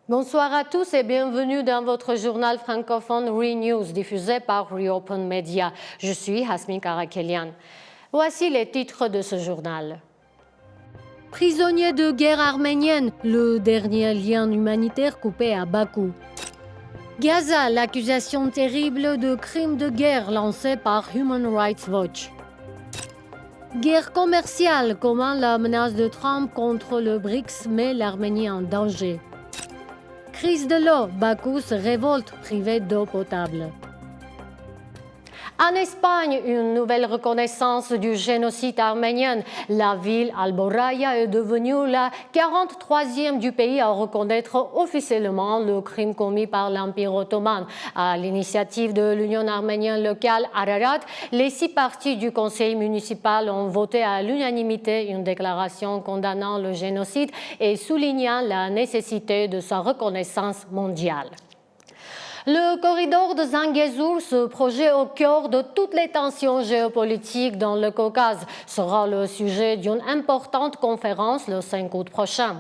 Bonsoir à tous et bienvenue dans votre journal francophone ReNews diffusé par Reopen Media. Je suis Hasmin Karakelian. Voici les titres de ce journal. Prisonniers de guerre arménienne, le dernier lien humanitaire coupé à Bakou. Gaza, l'accusation terrible de crimes de guerre lancée par Human Rights Watch. Guerre commerciale, comment la menace de Trump contre le BRICS met l'Arménie en danger. Crise de l'eau, Bakou se révolte privé d'eau potable. En Espagne, une nouvelle reconnaissance du génocide arménien. La ville Alboraya est devenue la 43e du pays à reconnaître officiellement le crime commis par l'Empire ottoman. À l'initiative de l'Union arménienne locale Ararat, les 6 partis du conseil municipal ont voté à l'unanimité une déclaration condamnant le génocide et soulignant la nécessité de sa reconnaissance mondiale. Le corridor de Zangezur, ce projet au cœur de toutes les tensions géopolitiques dans le Caucase, sera le sujet d'une importante conférence le 5 août prochain.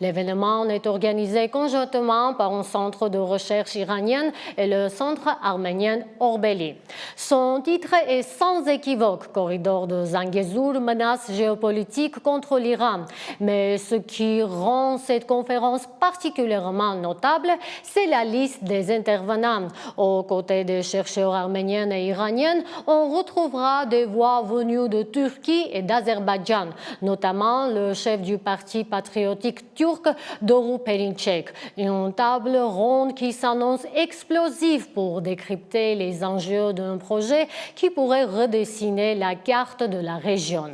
L'événement est organisé conjointement par un centre de recherche iranien et le centre arménien Orbeli. Son titre est sans équivoque, Corridor de Zangezur, menace géopolitique contre l'Iran. Mais ce qui rend cette conférence particulièrement notable, c'est la liste des intervenants. Aux côtés des chercheurs arméniens et iraniens, on retrouvera des voix venues de Turquie et d'Azerbaïdjan, notamment le chef du parti patriotique turc, Doruk Perinçek. Une table ronde qui s'annonce explosive pour décrypter les enjeux d'un projet qui pourrait redessiner la carte de la région.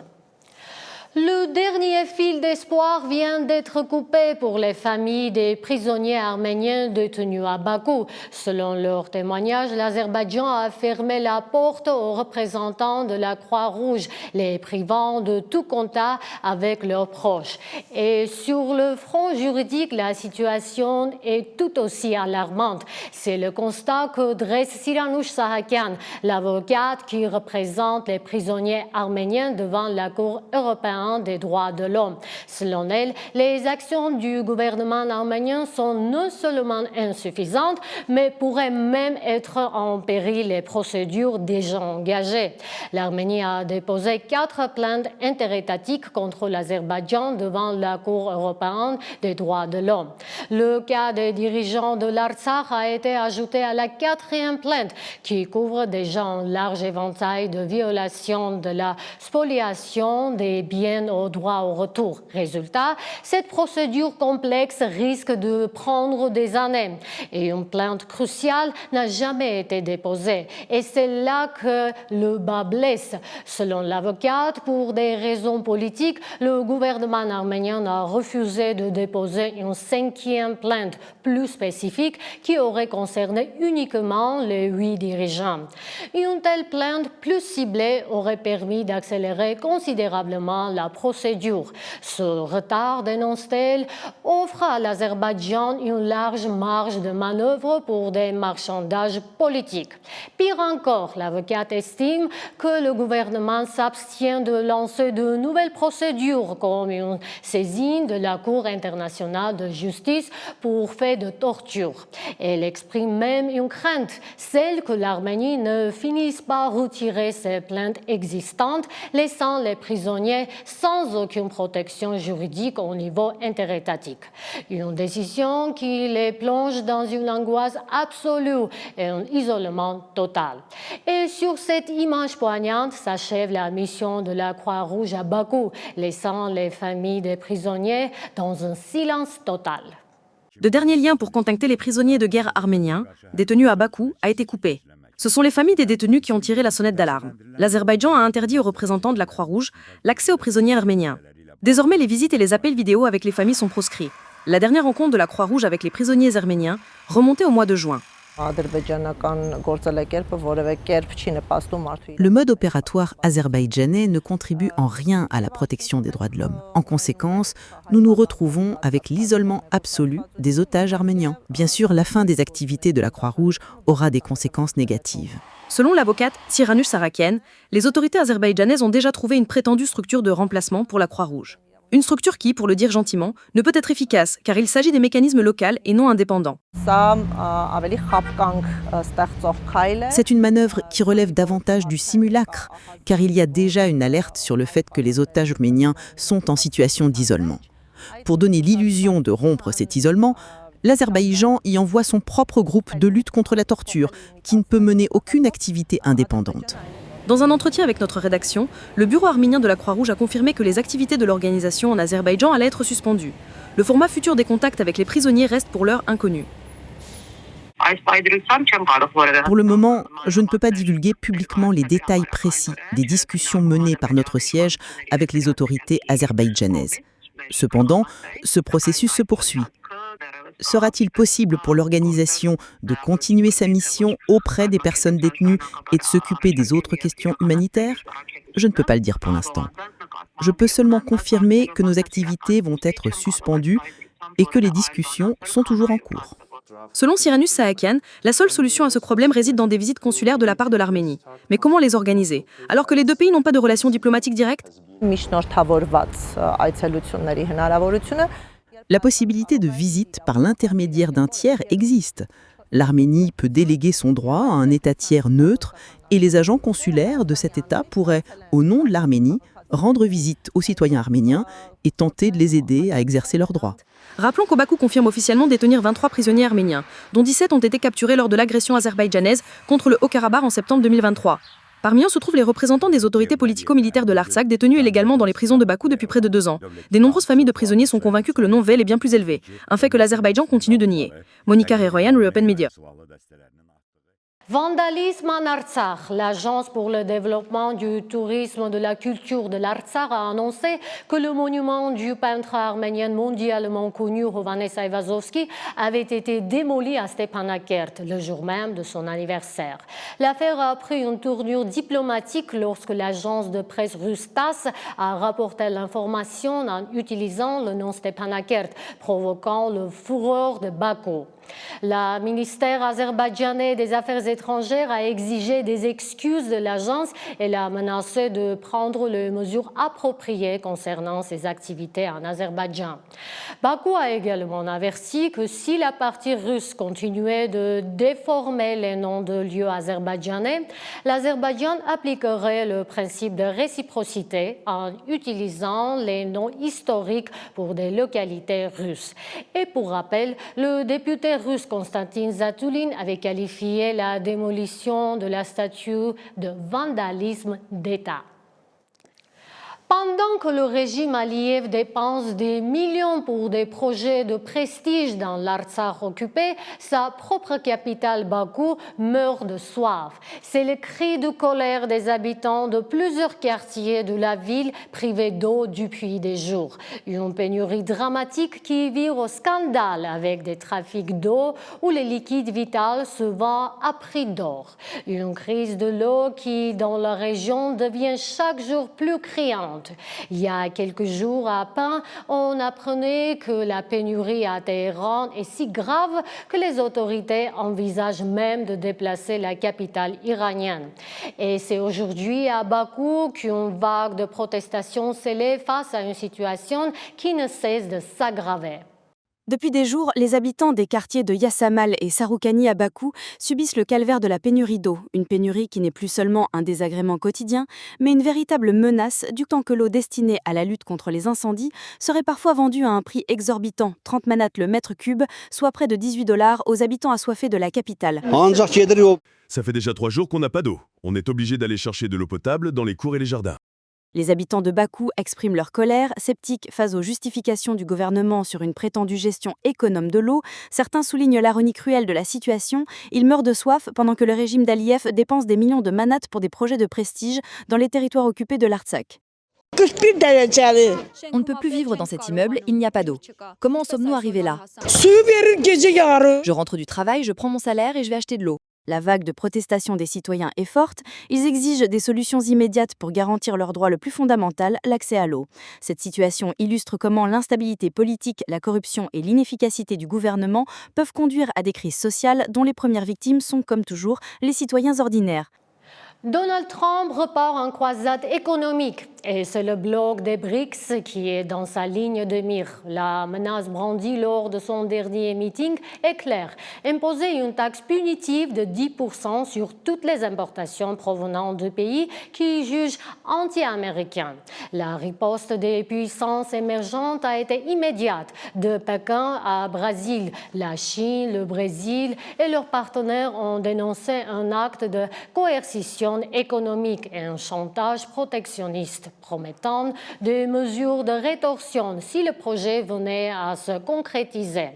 Le dernier fil d'espoir vient d'être coupé pour les familles des prisonniers arméniens détenus à Bakou. Selon leur témoignage, l'Azerbaïdjan a fermé la porte aux représentants de la Croix-Rouge, les privant de tout contact avec leurs proches. Et sur le front juridique, la situation est tout aussi alarmante. C'est le constat que dresse Siranush Sahakian, l'avocate qui représente les prisonniers arméniens devant la Cour européenne des droits de l'homme. Selon elle, les actions du gouvernement arménien sont non seulement insuffisantes, mais pourraient même être en péril les procédures déjà engagées. L'Arménie a déposé 4 plaintes interétatiques contre l'Azerbaïdjan devant la Cour européenne des droits de l'homme. Le cas des dirigeants de l'Artsakh a été ajouté à la 4e plainte qui couvre déjà un large éventail de violations de la spoliation des biens au droit au retour. Résultat, cette procédure complexe risque de prendre des années et une plainte cruciale n'a jamais été déposée. Et c'est là que le bas blesse. Selon l'avocate, pour des raisons politiques, le gouvernement arménien a refusé de déposer une 5e plainte plus spécifique qui aurait concerné uniquement les 8 dirigeants. Une telle plainte plus ciblée aurait permis d'accélérer considérablement la procédure. Ce retard, dénonce-t-elle, offre à l'Azerbaïdjan une large marge de manœuvre pour des marchandages politiques. Pire encore, l'avocate estime que le gouvernement s'abstient de lancer de nouvelles procédures comme une saisine de la Cour internationale de justice pour faits de torture. Elle exprime même une crainte, celle que l'Arménie ne finisse par retirer ses plaintes existantes, laissant les prisonniers sans aucune protection juridique au niveau interétatique. Une décision qui les plonge dans une angoisse absolue et un isolement total. Et sur cette image poignante s'achève la mission de la Croix-Rouge à Bakou, laissant les familles des prisonniers dans un silence total. Le dernier lien pour contacter les prisonniers de guerre arméniens, détenus à Bakou, a été coupé. Ce sont les familles des détenus qui ont tiré la sonnette d'alarme. L'Azerbaïdjan a interdit aux représentants de la Croix-Rouge l'accès aux prisonniers arméniens. Désormais, les visites et les appels vidéo avec les familles sont proscrits. La dernière rencontre de la Croix-Rouge avec les prisonniers arméniens remontait au mois de juin. Le mode opératoire azerbaïdjanais ne contribue en rien à la protection des droits de l'homme. En conséquence, nous nous retrouvons avec l'isolement absolu des otages arméniens. Bien sûr, la fin des activités de la Croix-Rouge aura des conséquences négatives. Selon l'avocate Siranush Sarakian, les autorités azerbaïdjanaises ont déjà trouvé une prétendue structure de remplacement pour la Croix-Rouge. Une structure qui, pour le dire gentiment, ne peut être efficace car il s'agit des mécanismes locaux et non indépendants. C'est une manœuvre qui relève davantage du simulacre, car il y a déjà une alerte sur le fait que les otages arméniens sont en situation d'isolement. Pour donner l'illusion de rompre cet isolement, l'Azerbaïdjan y envoie son propre groupe de lutte contre la torture, qui ne peut mener aucune activité indépendante. Dans un entretien avec notre rédaction, le bureau arménien de la Croix-Rouge a confirmé que les activités de l'organisation en Azerbaïdjan allaient être suspendues. Le format futur des contacts avec les prisonniers reste pour l'heure inconnu. Pour le moment, je ne peux pas divulguer publiquement les détails précis des discussions menées par notre siège avec les autorités azerbaïdjanaises. Cependant, ce processus se poursuit. Sera-t-il possible pour l'organisation de continuer sa mission auprès des personnes détenues et de s'occuper des autres questions humanitaires ? Je ne peux pas le dire pour l'instant. Je peux seulement confirmer que nos activités vont être suspendues et que les discussions sont toujours en cours. Selon Cyranus Sahakian, la seule solution à ce problème réside dans des visites consulaires de la part de l'Arménie. Mais comment les organiser, alors que les deux pays n'ont pas de relations diplomatiques directes ? La possibilité de visite par l'intermédiaire d'un tiers existe. L'Arménie peut déléguer son droit à un État tiers neutre et les agents consulaires de cet État pourraient, au nom de l'Arménie, rendre visite aux citoyens arméniens et tenter de les aider à exercer leurs droits. Rappelons qu'au Bakou confirme officiellement détenir 23 prisonniers arméniens, dont 17 ont été capturés lors de l'agression azerbaïdjanaise contre le Haut-Karabakh en septembre 2023. Parmi eux se trouvent les représentants des autorités politico-militaires de l'Artsakh détenus illégalement dans les prisons de Bakou depuis près de 2 ans. Des nombreuses familles de prisonniers sont convaincues que le non-vél est bien plus élevé, un fait que l'Azerbaïdjan continue de nier. Monica Reroyan, European Media. Vandalisme en Artsakh. L'Agence pour le développement du tourisme de la culture de l'Artsakh a annoncé que le monument du peintre arménien mondialement connu Hovhannes Ayvazovski avait été démoli à Stepanakert le jour même de son anniversaire. L'affaire a pris une tournure diplomatique lorsque l'agence de presse russe TASS a rapporté l'information en utilisant le nom Stepanakert, provoquant le fureur de Bakou. Le ministère azerbaïdjanais des Affaires étrangères a exigé des excuses de l'agence et l'a menacé de prendre les mesures appropriées concernant ses activités en Azerbaïdjan. Bakou a également averti que si la partie russe continuait de déformer les noms de lieux azerbaïdjanais, l'Azerbaïdjan appliquerait le principe de réciprocité en utilisant les noms historiques pour des localités russes. Et pour rappel, le député russe Konstantin Zatulin avait qualifié la démolition de la statue de vandalisme d'État. Pendant que le régime Aliyev dépense des millions pour des projets de prestige dans l'Artsakh occupé, sa propre capitale Bakou meurt de soif. C'est le cri de colère des habitants de plusieurs quartiers de la ville privés d'eau depuis des jours. Une pénurie dramatique qui vire au scandale avec des trafics d'eau où les liquides vitaux se vendent à prix d'or. Une crise de l'eau qui, dans la région, devient chaque jour plus criante. Il y a quelques jours à peine, on apprenait que la pénurie à Téhéran est si grave que les autorités envisagent même de déplacer la capitale iranienne. Et c'est aujourd'hui à Bakou qu'une vague de protestations s'élève face à une situation qui ne cesse de s'aggraver. Depuis des jours, les habitants des quartiers de Yassamal et Saroukani à Bakou subissent le calvaire de la pénurie d'eau, une pénurie qui n'est plus seulement un désagrément quotidien, mais une véritable menace du temps que l'eau destinée à la lutte contre les incendies serait parfois vendue à un prix exorbitant, 30 manats le mètre cube, soit près de $18 aux habitants assoiffés de la capitale. Ça fait déjà 3 jours qu'on n'a pas d'eau. On est obligé d'aller chercher de l'eau potable dans les cours et les jardins. Les habitants de Bakou expriment leur colère, sceptiques face aux justifications du gouvernement sur une prétendue gestion économe de l'eau. Certains soulignent l'ironie cruelle de la situation. Ils meurent de soif pendant que le régime d'Aliyev dépense des millions de manats pour des projets de prestige dans les territoires occupés de l'Artsakh. On ne peut plus vivre dans cet immeuble, il n'y a pas d'eau. Comment en sommes-nous arrivés là ? Je rentre du travail, je prends mon salaire et je vais acheter de l'eau. La vague de protestation des citoyens est forte. Ils exigent des solutions immédiates pour garantir leur droit le plus fondamental, l'accès à l'eau. Cette situation illustre comment l'instabilité politique, la corruption et l'inefficacité du gouvernement peuvent conduire à des crises sociales dont les premières victimes sont, comme toujours, les citoyens ordinaires. Donald Trump repart en croisade économique. Et c'est le bloc des BRICS qui est dans sa ligne de mire. La menace brandie lors de son dernier meeting est claire. Imposer une taxe punitive de 10% sur toutes les importations provenant de pays qui jugent anti-américains. La riposte des puissances émergentes a été immédiate. De Pékin à Brésil, la Chine, le Brésil et leurs partenaires ont dénoncé un acte de coercition économique et un chantage protectionniste, promettant des mesures de rétorsion si le projet venait à se concrétiser.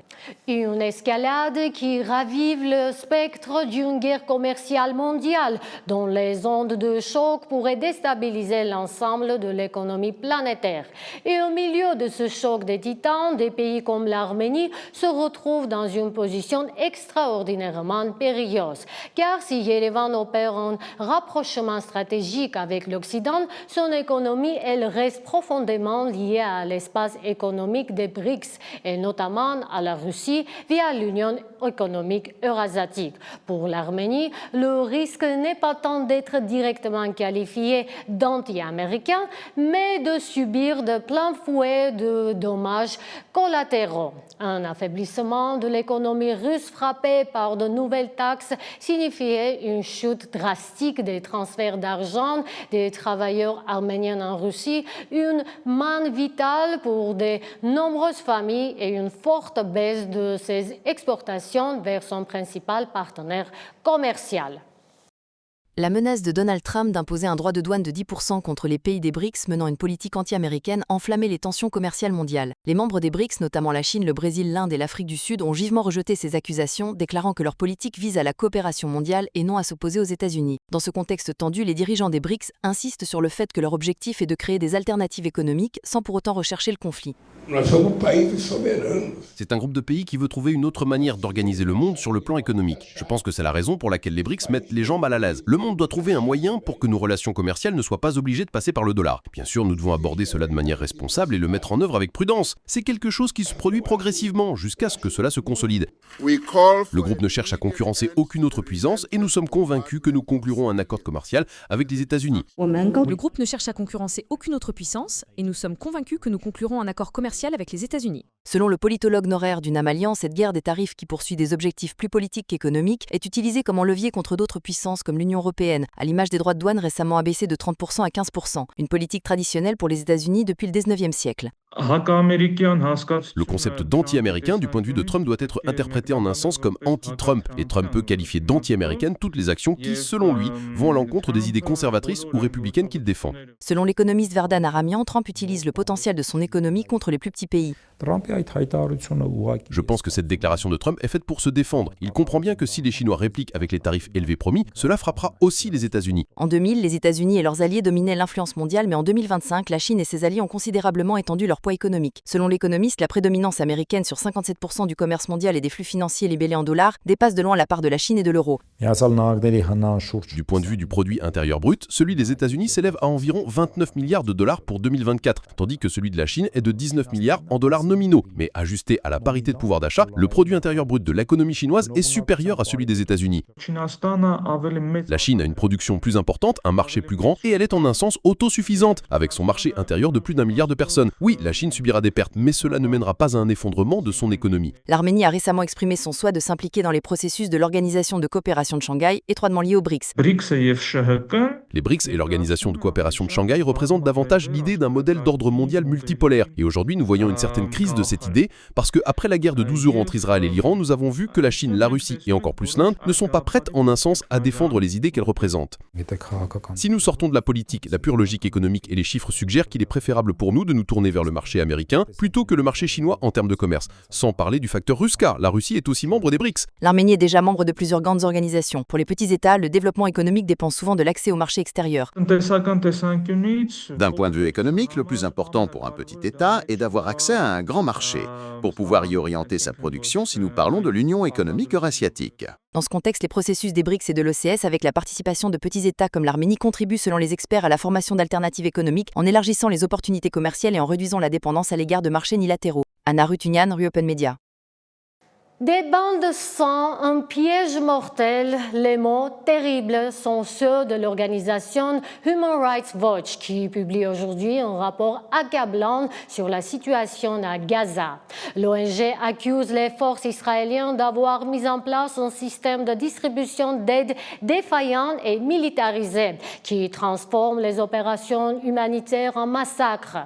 Une escalade qui ravive le spectre d'une guerre commerciale mondiale dont les ondes de choc pourraient déstabiliser l'ensemble de l'économie planétaire. Et au milieu de ce choc des titans, des pays comme l'Arménie se retrouvent dans une position extraordinairement périlleuse. Car si Yerevan opère un rapprochement stratégique avec l'Occident, son économie, elle reste profondément liée à l'espace économique des BRICS et notamment à la Russie via l'Union économique eurasiatique. Pour l'Arménie, le risque n'est pas tant d'être directement qualifié d'anti-américain, mais de subir de plein fouet de dommages collatéraux. Un affaiblissement de l'économie russe frappée par de nouvelles taxes signifiait une chute drastique des transferts d'argent des travailleurs arméniens en Russie, une manne vitale pour de nombreuses familles et une forte baisse de ses exportations vers son principal partenaire commercial. La menace de Donald Trump d'imposer un droit de douane de 10% contre les pays des BRICS menant une politique anti-américaine enflammait les tensions commerciales mondiales. Les membres des BRICS, notamment la Chine, le Brésil, l'Inde et l'Afrique du Sud, ont vivement rejeté ces accusations, déclarant que leur politique vise à la coopération mondiale et non à s'opposer aux États-Unis. Dans ce contexte tendu, les dirigeants des BRICS insistent sur le fait que leur objectif est de créer des alternatives économiques sans pour autant rechercher le conflit. C'est un groupe de pays qui veut trouver une autre manière d'organiser le monde sur le plan économique. Je pense que c'est la raison pour laquelle les BRICS mettent les gens mal à l'aise. Le monde doit trouver un moyen pour que nos relations commerciales ne soient pas obligées de passer par le dollar. Bien sûr, nous devons aborder cela de manière responsable et le mettre en œuvre avec prudence. C'est quelque chose qui se produit progressivement jusqu'à ce que cela se consolide. Le groupe ne cherche à concurrencer aucune autre puissance et nous sommes convaincus que nous conclurons un accord commercial avec les États-Unis. Le groupe ne cherche à concurrencer aucune autre puissance et nous sommes convaincus que nous conclurons un accord commercial avec les États-Unis. Selon le politologue Noraire du NAM, cette guerre des tarifs qui poursuit des objectifs plus politiques qu'économiques est utilisée comme un levier contre d'autres puissances comme l'Union européenne, à l'image des droits de douane récemment abaissés de 30% à 15%, une politique traditionnelle pour les États-Unis depuis le 19e siècle. Le concept d'anti-américain du point de vue de Trump doit être interprété en un sens comme anti-Trump, et Trump peut qualifier d'anti-américaines toutes les actions qui, selon lui, vont à l'encontre des idées conservatrices ou républicaines qu'il défend. Selon l'économiste Vardan Aramian, Trump utilise le potentiel de son économie contre les plus petits pays. Je pense que cette déclaration de Trump est faite pour se défendre. Il comprend bien que si les Chinois répliquent avec les tarifs élevés promis, cela frappera aussi les États-Unis. En 2000, les États-Unis et leurs alliés dominaient l'influence mondiale, mais en 2025, la Chine et ses alliés ont considérablement étendu leur poids économique. Selon l'économiste, la prédominance américaine sur 57% du commerce mondial et des flux financiers libellés en dollars dépasse de loin la part de la Chine et de l'euro. Du point de vue du produit intérieur brut, celui des États-Unis s'élève à environ 29 milliards de dollars pour 2024, tandis que celui de la Chine est de 19 milliards en dollars nominaux. Mais ajusté à la parité de pouvoir d'achat, le produit intérieur brut de l'économie chinoise est supérieur à celui des États-Unis. La Chine a une production plus importante, un marché plus grand, et elle est en un sens autosuffisante, avec son marché intérieur de plus d'1 milliard de personnes. Oui, la Chine subira des pertes, mais cela ne mènera pas à un effondrement de son économie. L'Arménie a récemment exprimé son souhait de s'impliquer dans les processus de l'Organisation de coopération de Shanghai, étroitement liée aux BRICS. Les BRICS et l'Organisation de coopération de Shanghai représentent davantage l'idée d'un modèle d'ordre mondial multipolaire. Et aujourd'hui, nous voyons une certaine crise de cette idée, parce qu'après la guerre de 12 jours entre Israël et l'Iran, nous avons vu que la Chine, la Russie et encore plus l'Inde ne sont pas prêtes en un sens à défendre les idées qu'elles représentent. Si nous sortons de la politique, la pure logique économique et les chiffres suggèrent qu'il est préférable pour nous de nous tourner vers le marché américain plutôt que le marché chinois en termes de commerce. Sans parler du facteur russe, car la Russie est aussi membre des BRICS. L'Arménie est déjà membre de plusieurs grandes organisations. Pour les petits États, le développement économique dépend souvent de l'accès au marché extérieur. D'un point de vue économique, le plus important pour un petit État est d'avoir accès à un grand marché, pour pouvoir y orienter sa production si nous parlons de l'Union économique eurasiatique. Dans ce contexte, les processus des BRICS et de l'OCS avec la participation de petits États comme l'Arménie contribuent selon les experts à la formation d'alternatives économiques en élargissant les opportunités commerciales et en réduisant la dépendance à l'égard de marchés unilatéraux. Anna Rutunian, Rue Open Media. Des bains de sang, un piège mortel, les mots terribles sont ceux de l'organisation Human Rights Watch qui publie aujourd'hui un rapport accablant sur la situation à Gaza. L'ONG accuse les forces israéliennes d'avoir mis en place un système de distribution d'aide défaillant et militarisé qui transforme les opérations humanitaires en massacres.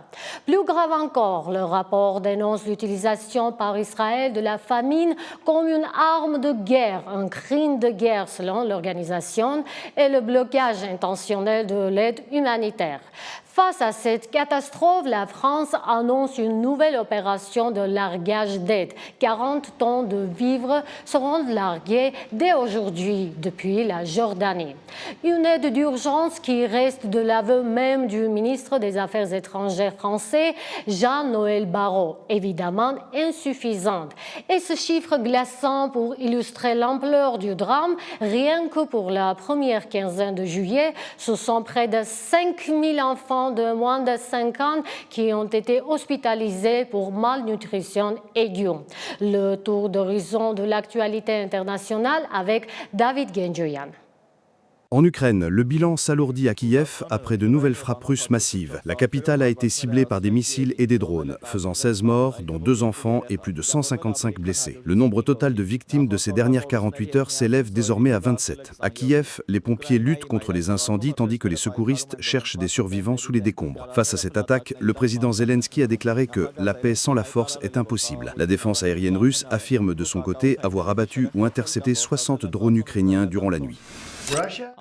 Plus grave encore, le rapport dénonce l'utilisation par Israël de la famine comme une arme de guerre, un crime de guerre selon l'organisation, et le blocage intentionnel de l'aide humanitaire. Face à cette catastrophe, la France annonce une nouvelle opération de largage d'aide. 40 tonnes de vivres seront larguées dès aujourd'hui depuis la Jordanie. Une aide d'urgence qui reste de l'aveu même du ministre des Affaires étrangères français, Jean-Noël Barrot, évidemment insuffisante. Et ce chiffre glaçant pour illustrer l'ampleur du drame, rien que pour la première quinzaine de juillet, ce sont près de 5000 enfants de moins de 5 ans qui ont été hospitalisés pour malnutrition aiguë. Le tour d'horizon de l'actualité internationale avec David Genjoyan. En Ukraine, le bilan s'alourdit à Kiev après de nouvelles frappes russes massives. La capitale a été ciblée par des missiles et des drones, faisant 16 morts, dont 2 enfants et plus de 155 blessés. Le nombre total de victimes de ces dernières 48 heures s'élève désormais à 27. À Kiev, les pompiers luttent contre les incendies tandis que les secouristes cherchent des survivants sous les décombres. Face à cette attaque, le président Zelensky a déclaré que la paix sans la force est impossible. La défense aérienne russe affirme de son côté avoir abattu ou intercepté 60 drones ukrainiens durant la nuit.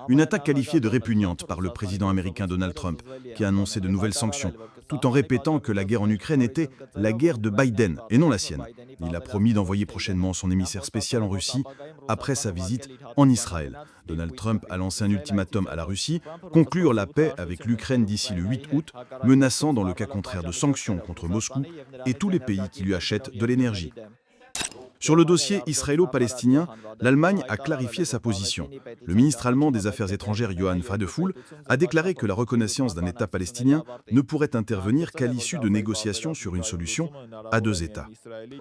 Une attaque qualifiée de répugnante par le président américain Donald Trump, qui a annoncé de nouvelles sanctions, tout en répétant que la guerre en Ukraine était la guerre de Biden et non la sienne. Il a promis d'envoyer prochainement son émissaire spécial en Russie après sa visite en Israël. Donald Trump a lancé un ultimatum à la Russie, conclure la paix avec l'Ukraine d'ici le 8 août, menaçant dans le cas contraire de sanctions contre Moscou et tous les pays qui lui achètent de l'énergie. Sur le dossier israélo-palestinien, l'Allemagne a clarifié sa position. Le ministre allemand des Affaires étrangères Johann Wadephul a déclaré que la reconnaissance d'un État palestinien ne pourrait intervenir qu'à l'issue de négociations sur une solution à 2 États.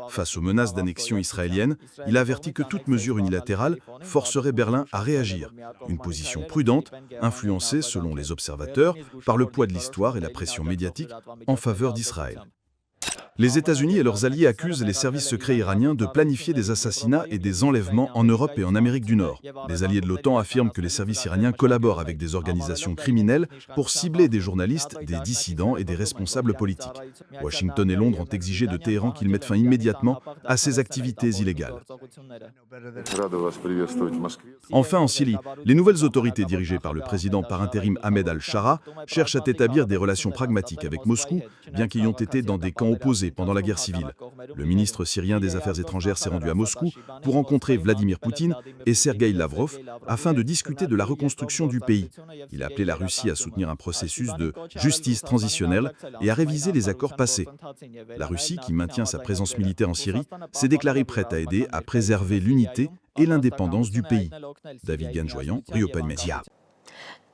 Face aux menaces d'annexion israélienne, il a averti que toute mesure unilatérale forcerait Berlin à réagir. Une position prudente, influencée, selon les observateurs, par le poids de l'histoire et la pression médiatique en faveur d'Israël. Les États-Unis et leurs alliés accusent les services secrets iraniens de planifier des assassinats et des enlèvements en Europe et en Amérique du Nord. Les alliés de l'OTAN affirment que les services iraniens collaborent avec des organisations criminelles pour cibler des journalistes, des dissidents et des responsables politiques. Washington et Londres ont exigé de Téhéran qu'il mette fin immédiatement à ces activités illégales. Enfin, en Syrie, les nouvelles autorités dirigées par le président par intérim Ahmed al-Shara cherchent à établir des relations pragmatiques avec Moscou, bien qu'ayant été dans des camps opposés pendant la guerre civile. Le ministre syrien des Affaires étrangères s'est rendu à Moscou pour rencontrer Vladimir Poutine et Sergueï Lavrov afin de discuter de la reconstruction du pays. Il a appelé la Russie à soutenir un processus de justice transitionnelle et à réviser les accords passés. La Russie, qui maintient sa présence militaire en Syrie, s'est déclarée prête à aider à préserver l'unité et l'indépendance du pays. David Genjoyan, Riopan Media.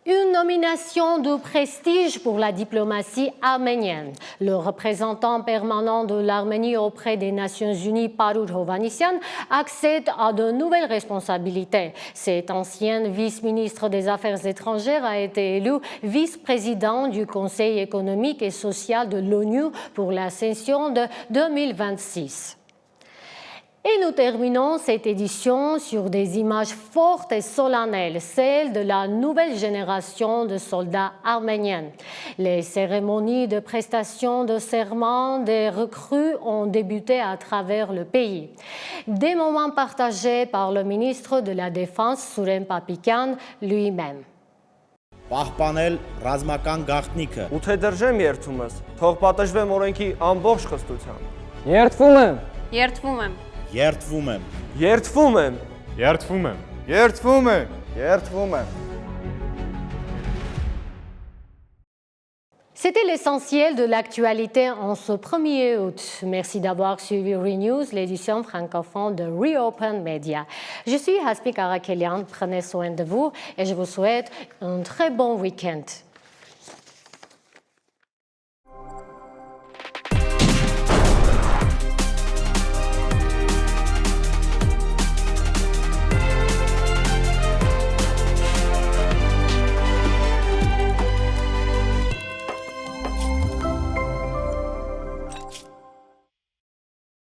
Une nomination de prestige pour la diplomatie arménienne. Le représentant permanent de l'Arménie auprès des Nations Unies, Parul Hovhannisyan, accède à de nouvelles responsabilités. Cet ancien vice-ministre des Affaires étrangères a été élu vice-président du Conseil économique et social de l'ONU pour la session de 2026. Et nous terminons cette édition sur des images fortes et solennelles, celles de la nouvelle génération de soldats arméniens. Les cérémonies de prestation de serment des recrues ont débuté à travers le pays. Des moments partagés par le ministre de la Défense, Surem Papikyan, lui-même. Պահպանել ռազմական գաղտնիքը։ Ութեդրժեմ երթումս, թող պատժվեմ օրենքի ամբողջ խստությամբ։ Երթվում եմ։ Երթվում եմ։ Երթվում եմ։ Երթվում եմ։ Երթվում եմ։ Երթվում եմ։ Երթվում եմ։ C'était l'essentiel de l'actualité en ce 1er août. Merci d'avoir suivi ReNews, l'édition francophone de Reopen Media. Je suis Hasmik Arakelian, prenez soin de vous et je vous souhaite un très bon week-end.